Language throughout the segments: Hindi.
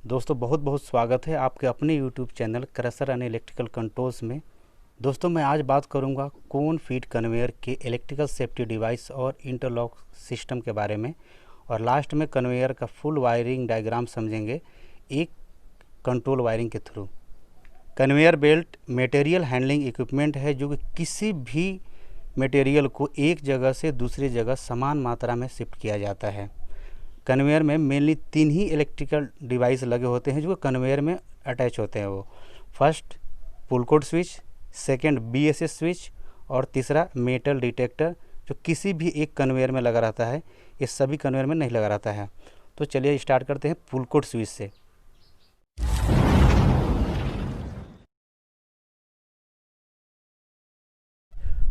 दोस्तों बहुत बहुत स्वागत है आपके अपने YouTube channel crusher and electrical controls में। दोस्तों मैं आज बात करूंगा कोन फीड कन्वेयर के इलेक्ट्रिकल सेफ्टी डिवाइस और इंटरलॉक सिस्टम के बारे में, और लास्ट में कन्वेयर का फुल वायरिंग डायग्राम समझेंगे एक कंट्रोल वायरिंग के through. Conveyor belt material handling equipment है जो कि किसी भी मटेरियल को एक जगह से दूसरी जगह समान मात्रा में शिफ्ट किया जाता है। कन्वेयर में मेनली 3 ही इलेक्ट्रिकल डिवाइस लगे होते हैं जो कन्वेयर में अटैच होते हैं। वो first pull code switch, second BSS switch और तीसरा मेटल डिटेक्टर जो किसी भी एक कन्वेयर में लगा रहता है, ये सभी कन्वेयर में नहीं लगा रहता है। तो चलिए स्टार्ट करते हैं पुल कोड स्विच से।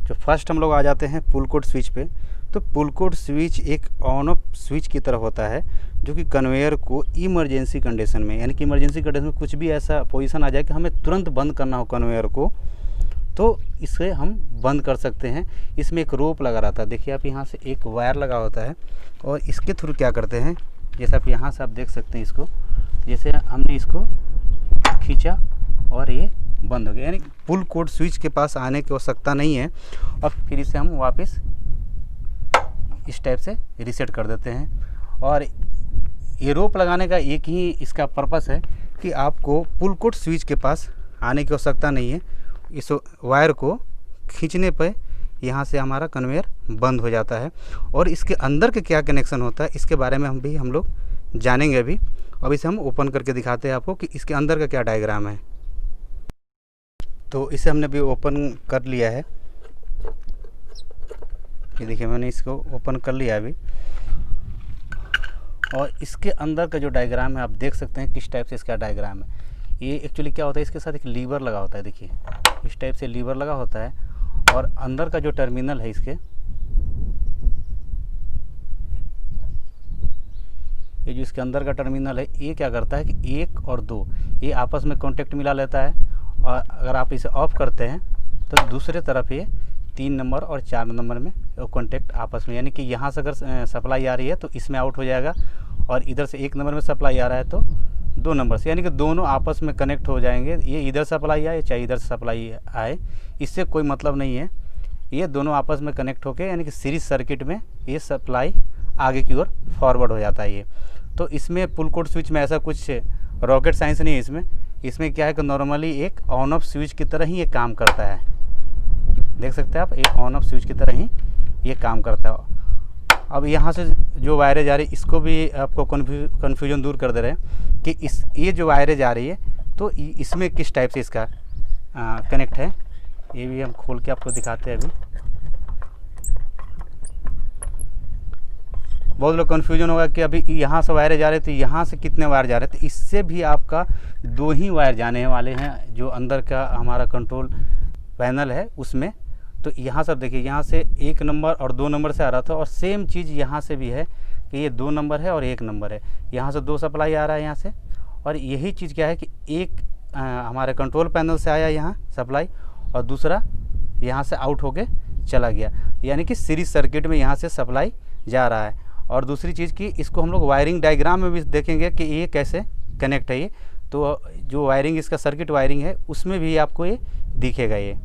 जो फर्स्ट हम लोग आ जाते हैं पुल कोड स्विच पे। तो पुल कोड स्विच एक ऑन ऑफ स्विच की तरह होता है जो कि कन्वेयर को इमरजेंसी कंडीशन में, यानी कि इमरजेंसी कंडीशन में कुछ भी ऐसा पोजीशन आ जाए कि हमें तुरंत बंद करना हो कन्वेयर को, तो इसे हम बंद कर सकते हैं। इसमें एक रोप लगा रहता है, देखिए आप यहाँ से एक वायर लगा होता है और इसके थ्रू क्या करते हैं, जैसे आप यहाँ से आप देख सकते हैं इसको, जैसे हमने इसको खींचा और ये बंद हो गया। यानी पुल कोड स्विच के पास आने की आवश्यकता नहीं है और फिर इसे हम वापस इस टाइप से रीसेट कर देते हैं। और ये रोप लगाने का एक ही इसका पर्पस है कि आपको पुल कोड स्विच के पास आने की आवश्यकता नहीं है। इस वायर को खींचने पर यहाँ से हमारा कन्वेयर बंद हो जाता है। और इसके अंदर के क्या कनेक्शन होता है इसके बारे में हम लोग जानेंगे अभी। अब इसे हम ओपन करके दिखाते हैं आपको कि इसके अंदर का क्या डायग्राम है। तो इसे हमने अभी ओपन कर लिया है, ये देखिए मैंने इसको ओपन कर लिया अभी। और इसके अंदर का जो डायग्राम है आप देख सकते हैं किस टाइप से इसका डायग्राम है। ये एक्चुअली क्या होता है, इसके साथ एक लीवर लगा होता है, देखिए इस टाइप से लीवर लगा होता है। और अंदर का जो टर्मिनल है इसके, ये जो इसके अंदर का टर्मिनल है, ये क्या करता है कि 1 और 2 ये आपस में कॉन्टेक्ट मिला लेता है। और अगर आप इसे ऑफ करते हैं तो दूसरे तरफ ये 3 नंबर और 4 नंबर में कॉन्टेक्ट आपस में, यानी कि यहाँ से अगर सप्लाई आ रही है तो इसमें आउट हो जाएगा, और इधर से 1 नंबर में सप्लाई आ रहा है तो 2 नंबर से, यानी कि दोनों आपस में कनेक्ट हो जाएंगे। ये इधर सप्लाई आए चाहे इधर से सप्लाई आए, इससे कोई मतलब नहीं है। ये दोनों आपस में कनेक्ट होकर यानी कि सीरीज सर्किट में ये सप्लाई आगे की ओर फॉरवर्ड हो जाता है ये। तो इसमें पुल कोड स्विच में ऐसा कुछ रॉकेट साइंस नहीं है। इसमें क्या है कि नॉर्मली एक ऑन ऑफ स्विच की तरह ही ये काम करता है। देख सकते हैं आप, एक ऑन ऑफ स्विच की तरह ही ये काम करता है। अब यहाँ से जो वायरें जा रही है इसको भी आपको कन्फ्यूजन दूर कर दे रहे हैं कि ये जो वायरें जा रही है तो इसमें किस टाइप से इसका कनेक्ट है, ये भी हम खोल के आपको दिखाते हैं अभी। बहुत लोग कन्फ्यूजन होगा कि अभी यहाँ से वायर जा रहे थे, यहाँ से कितने वायर जा रहे थे। इससे भी आपका 2 ही वायर जाने वाले हैं जो अंदर का हमारा कंट्रोल पैनल है उसमें। तो यहाँ से देखिए, यहाँ से 1 नंबर और 2 नंबर से आ रहा था, और सेम चीज़ यहाँ से भी है कि ये 2 नंबर है और 1 नंबर है। यहाँ से 2 सप्लाई आ रहा है यहाँ से, और यही चीज़ क्या है कि एक हमारे कंट्रोल पैनल से आया यहाँ सप्लाई, और दूसरा यहाँ से आउट होके चला गया, यानी कि सीरीज सर्किट में यहाँ से सप्लाई जा रहा है। और दूसरी चीज़ कि इसको हम लोग वायरिंग डायग्राम में भी देखेंगे कि ये कैसे कनेक्ट है। ये तो जो वायरिंग इसका सर्किट वायरिंग है उसमें भी आपको ये दिखेगा। ये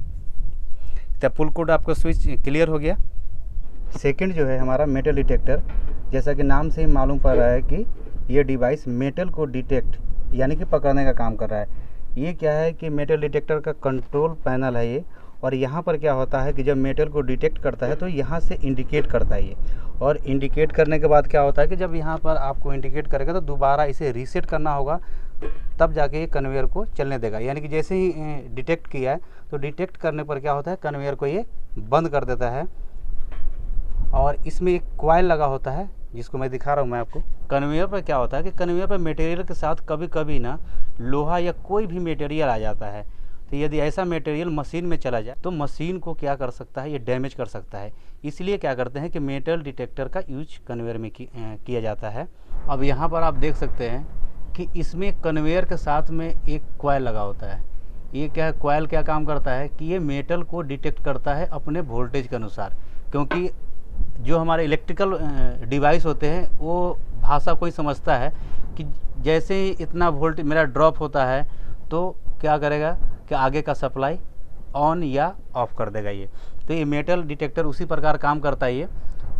तो पुल कोड आपको स्विच क्लियर हो गया। सेकंड जो है हमारा मेटल डिटेक्टर, जैसा कि नाम से ही मालूम पड़ रहा है कि ये डिवाइस मेटल को डिटेक्ट यानी कि पकड़ने का काम कर रहा है। ये क्या है कि मेटल डिटेक्टर का कंट्रोल पैनल है ये, और यहाँ पर क्या होता है कि जब मेटल को डिटेक्ट करता है तो यहाँ से इंडिकेट करता है ये, और इंडिकेट करने के बाद क्या होता है कि जब यहाँ पर आपको इंडिकेट करेगा तो दोबारा इसे रीसेट करना होगा, तब जाके ये कन्वेयर को चलने देगा। यानी कि जैसे ही डिटेक्ट किया है तो डिटेक्ट करने पर क्या होता है, कन्वेयर को ये बंद कर देता है। और इसमें एक कॉइल लगा होता है जिसको मैं दिखा रहा हूँ मैं आपको। कन्वेयर पर क्या होता है कि कन्वेयर पर मटेरियल के साथ कभी कभी ना लोहा या कोई भी मटेरियल आ जाता है। तो यदि ऐसा मटेरियल मशीन में चला जाए तो मशीन को क्या कर सकता है, ये डैमेज कर सकता है। इसलिए क्या करते हैं कि मेटल डिटेक्टर का यूज कन्वेयर में किया जाता है। अब यहाँ पर आप देख सकते हैं कि इसमें कन्वेयर के साथ में एक कॉइल लगा होता है। ये क्या है, कॉइल क्या काम करता है कि ये मेटल को डिटेक्ट करता है अपने वोल्टेज के अनुसार, क्योंकि जो हमारे इलेक्ट्रिकल डिवाइस होते हैं वो भाषा कोई समझता है कि जैसे ही इतना वोल्ट मेरा ड्रॉप होता है तो क्या करेगा कि आगे का सप्लाई ऑन या ऑफ कर देगा ये। तो ये मेटल डिटेक्टर उसी प्रकार काम करता है ये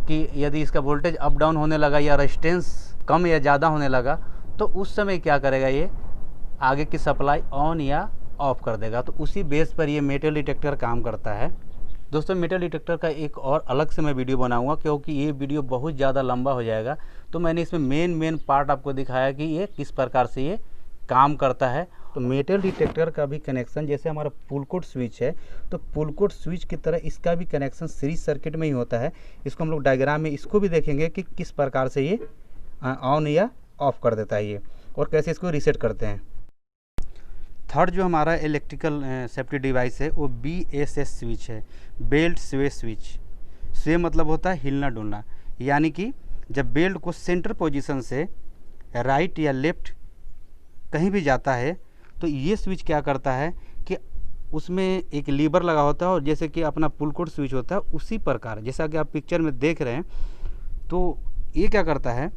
कि यदि इसका वोल्टेज अप डाउन होने लगा या रेजिस्टेंस कम या ज़्यादा होने लगा तो उस समय क्या करेगा ये आगे की सप्लाई ऑन या ऑफ कर देगा। तो उसी बेस पर ये मेटल डिटेक्टर काम करता है। दोस्तों मेटल डिटेक्टर का एक और अलग से मैं वीडियो बनाऊंगा क्योंकि ये वीडियो बहुत ज़्यादा लंबा हो जाएगा। तो मैंने इसमें मेन पार्ट आपको दिखाया कि ये किस प्रकार से ये काम करता है। तो मेटल डिटेक्टर का भी कनेक्शन जैसे हमारा पुल कोड स्विच है तो पुल कोड स्विच की तरह इसका भी कनेक्शन सीरीज सर्किट में ही होता है। इसको हम लोग डायग्राम में इसको भी देखेंगे कि किस प्रकार से ये ऑन या ऑफ कर देता है ये और कैसे इसको रीसेट करते हैं। थर्ड जो हमारा इलेक्ट्रिकल सेफ्टी डिवाइस है वो BSS स्विच है, बेल्ट स्वे स्विच। स्वे मतलब होता है हिलना डुलना, यानी कि जब बेल्ट को सेंटर पोजीशन से राइट या लेफ्ट कहीं भी जाता है तो ये स्विच क्या करता है कि उसमें एक लीवर लगा होता है और जैसे कि अपना पुल कोड स्विच होता है उसी प्रकार जैसा कि आप पिक्चर में देख रहे हैं तो ये क्या करता है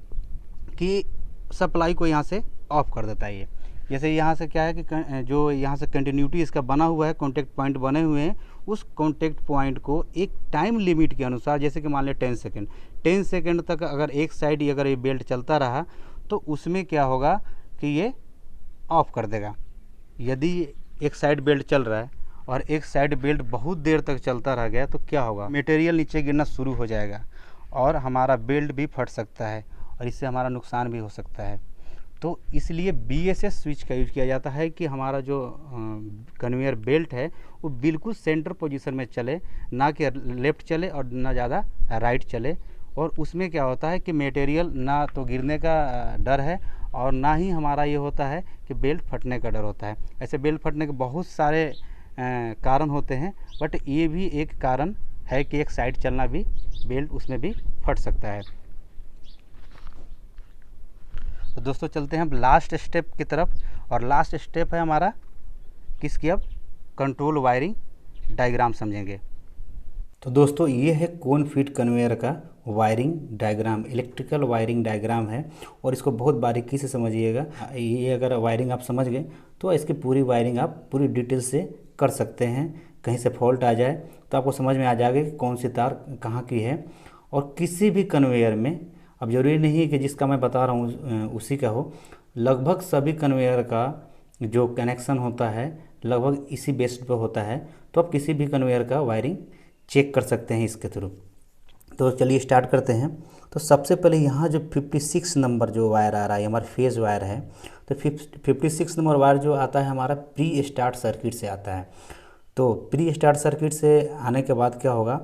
कि सप्लाई को यहाँ से ऑफ कर देता है। ये जैसे यहाँ से क्या है कि जो यहाँ से कंटिन्यूटी इसका बना हुआ है, कॉन्टैक्ट पॉइंट बने हुए हैं, उस कॉन्टैक्ट पॉइंट को एक टाइम लिमिट के अनुसार जैसे कि मान लें 10 सेकेंड तक अगर एक साइड अगर ये बेल्ट चलता रहा तो उसमें क्या होगा कि ये ऑफ कर देगा। यदि एक साइड बेल्ट चल रहा है और एक साइड बेल्ट बहुत देर तक चलता रह गया तो क्या होगा, मटेरियल नीचे गिरना शुरू हो जाएगा और हमारा बेल्ट भी फट सकता है और इससे हमारा नुकसान भी हो सकता है। तो इसलिए BSS स्विच का यूज किया जाता है कि हमारा जो कन्वेयर बेल्ट है वो बिल्कुल सेंटर पोजीशन में चले, ना कि लेफ़्ट चले और ना ज़्यादा राइट चले। और उसमें क्या होता है कि मटेरियल ना तो गिरने का डर है और ना ही हमारा ये होता है कि बेल्ट फटने का डर होता है। ऐसे बेल्ट फटने के बहुत सारे कारण होते हैं, बट ये भी एक कारण है कि एक साइड चलना भी बेल्ट उसमें भी फट सकता है। तो दोस्तों चलते हैं अब लास्ट स्टेप की तरफ, और लास्ट स्टेप है हमारा किसकी, अब कंट्रोल वायरिंग डायग्राम समझेंगे। तो दोस्तों ये है कोन फीट कन्वेयर का wiring diagram, electrical wiring diagram है और इसको बहुत बारीकी से समझिएगा। ये अगर वायरिंग आप समझ गए तो इसकी पूरी वायरिंग आप पूरी डिटेल से कर सकते हैं। कहीं से फॉल्ट आ जाए तो आपको समझ में आ जाएगा कि कौन सी तार कहाँ की है। और किसी भी कन्वेयर में, अब ज़रूरी नहीं है कि जिसका मैं बता रहा हूँ उसी का हो, लगभग सभी कन्वेयर का जो कनेक्शन होता है लगभग इसी बेस पर होता है। तो आप किसी भी कन्वेयर का वायरिंग चेक कर सकते हैं इसके थ्रू। तो चलिए स्टार्ट करते हैं। तो सबसे पहले यहाँ जो 56 नंबर जो वायर आ रहा है हमारा फेज़ वायर है, तो 56 नंबर वायर जो आता है हमारा प्री स्टार्ट सर्किट से आता है। तो प्री स्टार्ट सर्किट से आने के बाद क्या होगा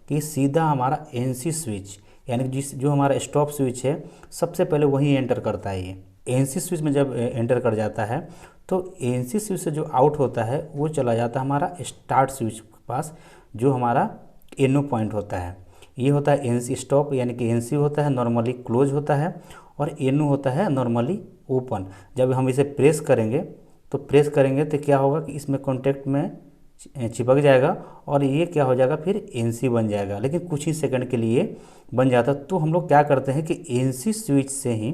कि सीधा हमारा NC स्विच, यानी जो हमारा स्टॉप स्विच है सबसे पहले वही एंटर करता है। ये NC स्विच में जब एंटर कर जाता है तो NC स्विच से जो आउट होता है वो चला जाता है हमारा स्टार्ट स्विच के पास, जो हमारा NO पॉइंट होता है। ये होता है NC स्टॉप, यानी कि NC होता है नॉर्मली क्लोज होता है और NO होता है नॉर्मली ओपन। जब हम इसे प्रेस करेंगे तो क्या होगा कि इसमें कॉन्टैक्ट में चिपक जाएगा और ये क्या हो जाएगा फिर NC बन जाएगा, लेकिन कुछ ही सेकंड के लिए बन जाता। तो हम लोग क्या करते हैं कि NC स्विच से ही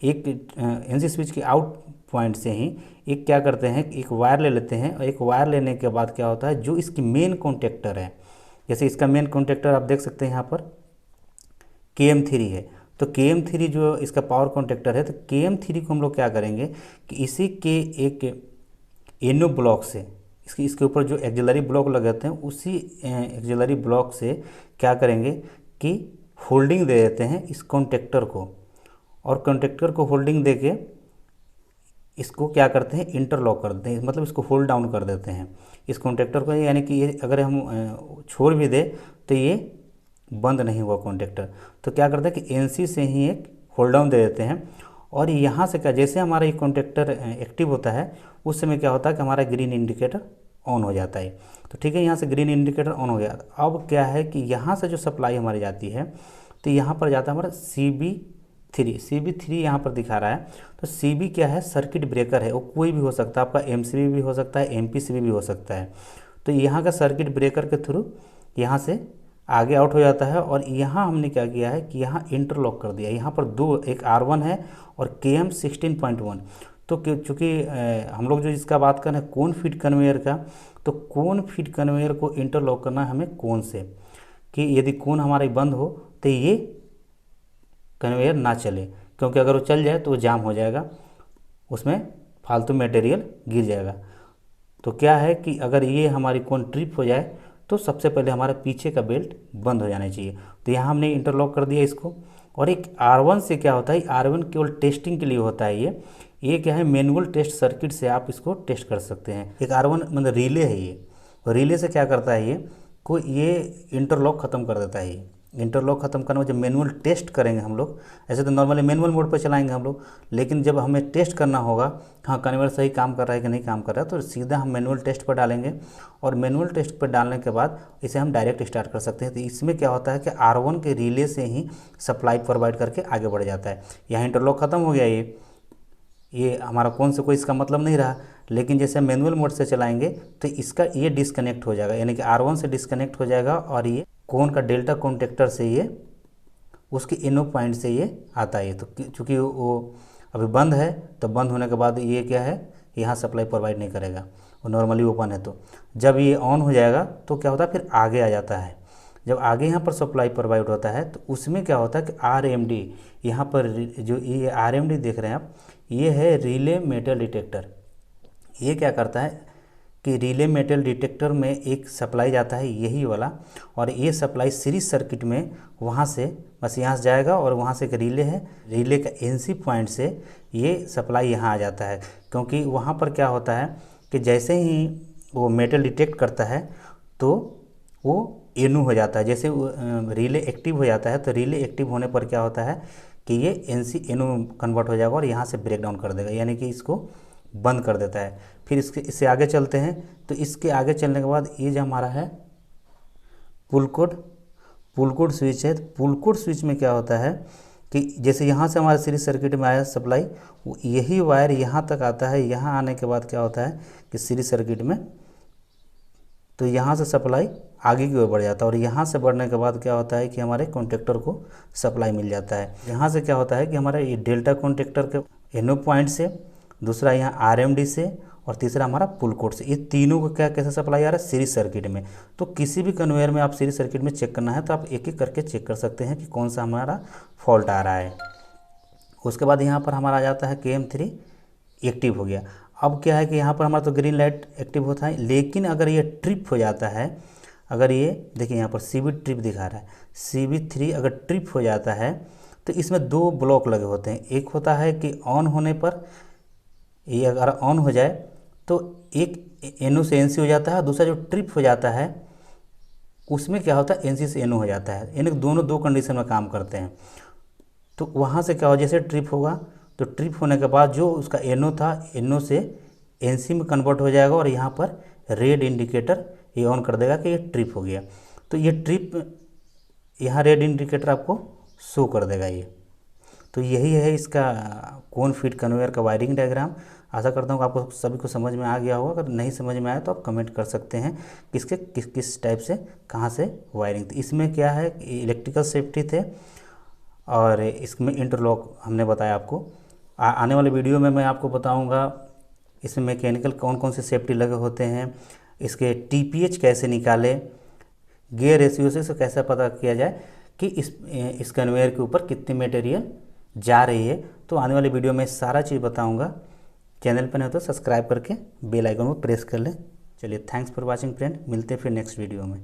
NC स्विच के आउट पॉइंट से ही एक क्या करते हैं, एक वायर ले लेते हैं और एक वायर लेने के बाद क्या होता है, जो इसकी मेन कॉन्टेक्टर है, जैसे इसका मेन कॉन्टेक्टर आप देख सकते हैं यहाँ पर KM3 है। तो KM3 जो इसका पावर कॉन्टेक्टर है, तो KM3 को हम लोग क्या करेंगे कि इसी के एक NO ब्लॉक से इसके ऊपर जो एक्सिलरी ब्लॉक लगाते हैं उसी एक्सिलरी ब्लॉक से क्या करेंगे कि होल्डिंग दे देते हैं इस कॉन्टेक्टर को, और कॉन्टेक्टर को होल्डिंग देके इसको क्या करते हैं इंटरलॉक कर देते हैं, मतलब इसको होल्ड डाउन कर देते हैं इस कॉन्टेक्टर को। यानी कि ये अगर हम छोड़ भी दे तो ये बंद नहीं हुआ कॉन्टेक्टर। तो क्या करते हैं कि NC से ही एक होल्ड डाउन दे देते हैं और यहाँ से क्या, जैसे हमारा ये कॉन्टेक्टर एक्टिव होता है उस समय क्या होता है कि हमारा ग्रीन इंडिकेटर ऑन हो जाता है। तो ठीक है, यहाँ से ग्रीन इंडिकेटर ऑन हो गया। अब क्या है कि यहाँ से जो सप्लाई हमारी जाती है तो यहाँ पर जाता है हमारा CB3 यहाँ पर दिखा रहा है। तो CB क्या है, सर्किट ब्रेकर है, वो कोई भी हो सकता है, आपका MCB भी हो सकता है, MPCB भी हो सकता है। तो यहाँ का सर्किट ब्रेकर के थ्रू यहाँ से आगे आउट हो जाता है। और यहाँ हमने क्या किया है कि यहाँ इंटरलॉक कर दिया। यहाँ पर दो, एक R1 है और KM 16.1। तो चूँकि हम लोग जो इसका बात कर रहे हैं कोन फीड कन्वेयर का, तो कोन फीड कन्वेयर को इंटरलॉक करना है हमें कोन से, कि यदि कोन हमारा बंद हो तो ये कन्वेयर ना चले, क्योंकि अगर वो चल जाए तो वो जाम हो जाएगा, उसमें फालतू मटेरियल गिर जाएगा। तो क्या है कि अगर ये हमारी कोन ट्रिप हो जाए तो सबसे पहले हमारा पीछे का बेल्ट बंद हो जाना चाहिए। तो यहाँ हमने इंटरलॉक कर दिया इसको। और एक R1 से क्या होता है, R1 केवल टेस्टिंग के लिए होता है। ये क्या है, मैनुअल टेस्ट सर्किट से आप इसको टेस्ट कर सकते हैं। एक R1 मतलब रिले है ये, और रिले से क्या करता है ये इंटरलॉक ख़त्म कर देता है। ये इंटरलॉक ख़त्म करने में जब मैनुअल टेस्ट करेंगे हम लोग, ऐसे तो नॉर्मली मैनुअल मोड पर चलाएंगे हम लोग, लेकिन जब हमें टेस्ट करना होगा हाँ कन्वेयर सही काम कर रहा है कि नहीं काम कर रहा है, तो सीधा हम मैनुअल टेस्ट पर डालेंगे। और मैनुअल टेस्ट पर डालने के बाद इसे हम डायरेक्ट स्टार्ट कर सकते हैं। तो इसमें क्या होता है कि R1 के रिले से ही सप्लाई प्रोवाइड करके आगे बढ़ जाता है। यहाँ इंटरलॉक ख़त्म हो गया, ये हमारा कौन से कोई इसका मतलब नहीं रहा। लेकिन जैसे मैनुअल मोड से चलाएंगे तो इसका ये डिस्कनेक्ट हो जाएगा, यानी कि R1 से डिस्कनेक्ट हो जाएगा और ये कोन का डेल्टा कॉन्टेक्टर से ये उसके इनो पॉइंट से ये आता है। तो चूँकि वो अभी बंद है, तो बंद होने के बाद ये क्या है, यहाँ सप्लाई प्रोवाइड नहीं करेगा, वो नॉर्मली ओपन है। तो जब ये ऑन हो जाएगा तो क्या होता है, फिर आगे आ जाता है। जब आगे यहाँ पर सप्लाई प्रोवाइड होता है तो उसमें क्या होता है कि RMD, यहाँ पर जो ये RMD देख रहे हैं आप, ये है रिले मेटल डिटेक्टर। ये क्या करता है कि रिले मेटल डिटेक्टर में एक सप्लाई जाता है यही वाला, और ये सप्लाई सीरीज सर्किट में वहाँ से बस यहाँ से जाएगा, और वहाँ से एक रिले है, रिले का NC पॉइंट से ये सप्लाई यहाँ आ जाता है। क्योंकि वहाँ पर क्या होता है कि जैसे ही वो मेटल डिटेक्ट करता है तो वो NO हो जाता है। जैसे रिले एक्टिव हो जाता है तो रिले एक्टिव होने पर क्या होता है कि ये NC NO कन्वर्ट हो जाएगा और यहाँ से ब्रेक डाउन कर देगा, यानी कि इसको बंद कर देता है। फिर इससे आगे चलते हैं। तो इसके आगे चलने के बाद ये जो हमारा है पुल कोड स्विच है। पुल कोड स्विच में क्या होता है कि जैसे यहाँ से हमारे सीरीज सर्किट में आया सप्लाई, यही वायर यहाँ तक आता है। यहाँ आने के बाद क्या होता है कि सीरीज सर्किट में, तो यहाँ से सप्लाई आगे की ओर बढ़ जाता है, और यहाँ से बढ़ने के बाद क्या होता है कि हमारे कॉन्टेक्टर को सप्लाई मिल जाता है। यहाँ से क्या होता है कि हमारा ये डेल्टा कॉन्टेक्टर के NO पॉइंट से, दूसरा यहाँ RMD से, और तीसरा हमारा पुल कोड से, ये तीनों को क्या कैसे सप्लाई आ रहा है, सीरीज सर्किट में। तो किसी भी कन्वेयर में आप सीरीज सर्किट में चेक करना है तो आप एक एक करके चेक कर सकते हैं कि कौन सा हमारा फॉल्ट आ रहा है। उसके बाद यहाँ पर हमारा आ जाता है KM3 एक्टिव हो गया। अब क्या है कि यहाँ पर हमारा तो ग्रीन लाइट एक्टिव होता है, लेकिन अगर ये ट्रिप हो जाता है, अगर ये देखिए यहाँ पर CB ट्रिप दिखा रहा है, CB3 अगर ट्रिप हो जाता है तो इसमें दो ब्लॉक लगे होते हैं। एक होता है कि ऑन होने पर ये अगर ऑन हो जाए तो एक NO से NC हो जाता है, दूसरा जो ट्रिप हो जाता है उसमें क्या होता है NC से NO हो जाता है, यानी दोनों दो कंडीशन में काम करते हैं। तो वहाँ से क्या हो, जैसे ट्रिप होगा तो ट्रिप होने के बाद जो उसका NO था, NO से NC में कन्वर्ट हो जाएगा, और यहाँ पर रेड इंडिकेटर ये ऑन कर देगा कि ये ट्रिप हो गया। तो ये ट्रिप यहाँ रेड इंडिकेटर आपको शो कर देगा ये। तो यही है इसका कोन फीड कन्वेयर का वायरिंग डायग्राम। आशा करता हूँ कि आपको सभी को समझ में आ गया होगा। अगर नहीं समझ में आया तो आप कमेंट कर सकते हैं किसके किस टाइप से कहाँ से वायरिंग थी। इसमें क्या है, इलेक्ट्रिकल सेफ्टी थे, और इसमें इंटरलॉक हमने बताया आपको। आने वाले वीडियो में मैं आपको बताऊँगा इसमें मैकेनिकल कौन कौन से सेफ्टी लगे होते हैं, इसके TPH कैसे निकाले, गियर रेशियो से कैसे पता किया जाए कि इस कन्वेयर के ऊपर कितनी मटेरियल जा रही है। तो आने वाले वीडियो में सारा चीज़ बताऊंगा। चैनल पर नहीं तो सब्सक्राइब करके बेल आइकन को प्रेस कर लें। चलिए, थैंक्स फॉर वाचिंग फ्रेंड, मिलते हैं फिर नेक्स्ट वीडियो में।